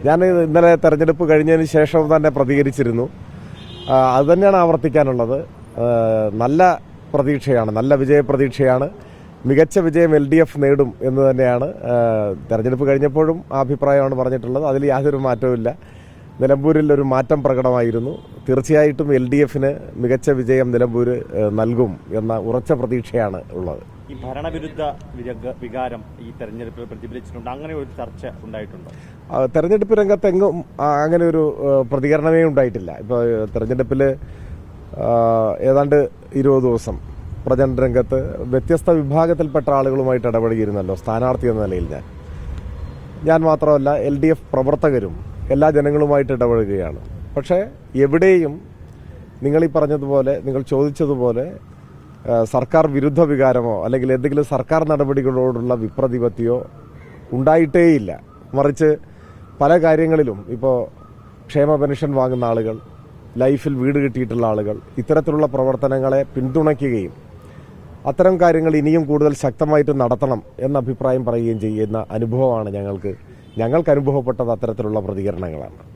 ഞാൻ ഇന്നലെ തെരഞ്ഞെടുപ്പ് കഴിഞ്ഞതിന് ശേഷം തന്നെ പ്രതികരിച്ചിരുന്നു. അതുതന്നെയാണ് ആവർത്തിക്കാനുള്ളത്. നല്ല പ്രതീക്ഷയാണ്, നല്ല വിജയപ്രതീക്ഷയാണ്. മികച്ച വിജയം LDF നേടും എന്ന് തന്നെയാണ് തെരഞ്ഞെടുപ്പ് കഴിഞ്ഞപ്പോഴും ആ അഭിപ്രായമാണ് പറഞ്ഞിട്ടുള്ളത്. അതിൽ യാതൊരു മാറ്റവുമില്ല. നിലമ്പൂരിൽ ഒരു മാറ്റം പ്രകടമായിരുന്നു. തീർച്ചയായിട്ടും LDFന് മികച്ച വിജയം നിലമ്പൂർ നൽകും എന്ന ഉറച്ച പ്രതീക്ഷയാണ് ഉള്ളത്. ഈ ഭരണവിരുദ്ധ വികാരം ഈ തെരഞ്ഞെടുപ്പിൽ പ്രതിഫലിച്ചിട്ടുണ്ട്, അങ്ങനെ ഒരു ചർച്ച ഉണ്ടായിട്ടുണ്ടോ? തെരഞ്ഞെടുപ്പ് രംഗത്തെങ്ങും അങ്ങനെ ഒരു പ്രതികരണമേ ഉണ്ടായിട്ടില്ല. ഇപ്പോൾ തെരഞ്ഞെടുപ്പിൽ ഏതാണ്ട് 20 ദിവസം പ്രചരണ രംഗത്ത് വ്യത്യസ്ത വിഭാഗത്തിൽപ്പെട്ട ആളുകളുമായിട്ട് ഇടപെടുകയിരുന്നല്ലോ സ്ഥാനാർത്ഥി എന്ന നിലയിൽ. ഞാൻ മാത്രമല്ല, LDF പ്രവർത്തകരും എല്ലാ ജനങ്ങളുമായിട്ട് ഇടപെടുകയാണ്. പക്ഷേ എവിടെയും നിങ്ങളീ പറഞ്ഞതുപോലെ, നിങ്ങൾ ചോദിച്ചതുപോലെ സർക്കാർ വിരുദ്ധ വികാരമോ അല്ലെങ്കിൽ എന്തെങ്കിലും സർക്കാർ നടപടികളോടുള്ള വിപ്രതിപത്തിയോ ഉണ്ടായിട്ടേയില്ല. മറിച്ച് പല കാര്യങ്ങളിലും, ഇപ്പോൾ ക്ഷേമ പെൻഷൻ വാങ്ങുന്ന ആളുകൾ, ലൈഫിൽ വീട് കിട്ടിയിട്ടുള്ള ആളുകൾ ഇത്തരത്തിലുള്ള പ്രവർത്തനങ്ങളെ പിന്തുണയ്ക്കുകയും അത്തരം കാര്യങ്ങൾ ഇനിയും കൂടുതൽ ശക്തമായിട്ട് നടത്തണം എന്ന അഭിപ്രായം പറയുകയും ചെയ്യുന്ന അനുഭവമാണ് ഞങ്ങൾക്ക് അനുഭവപ്പെട്ടത്. അത്തരത്തിലുള്ള പ്രതികരണങ്ങളാണ്.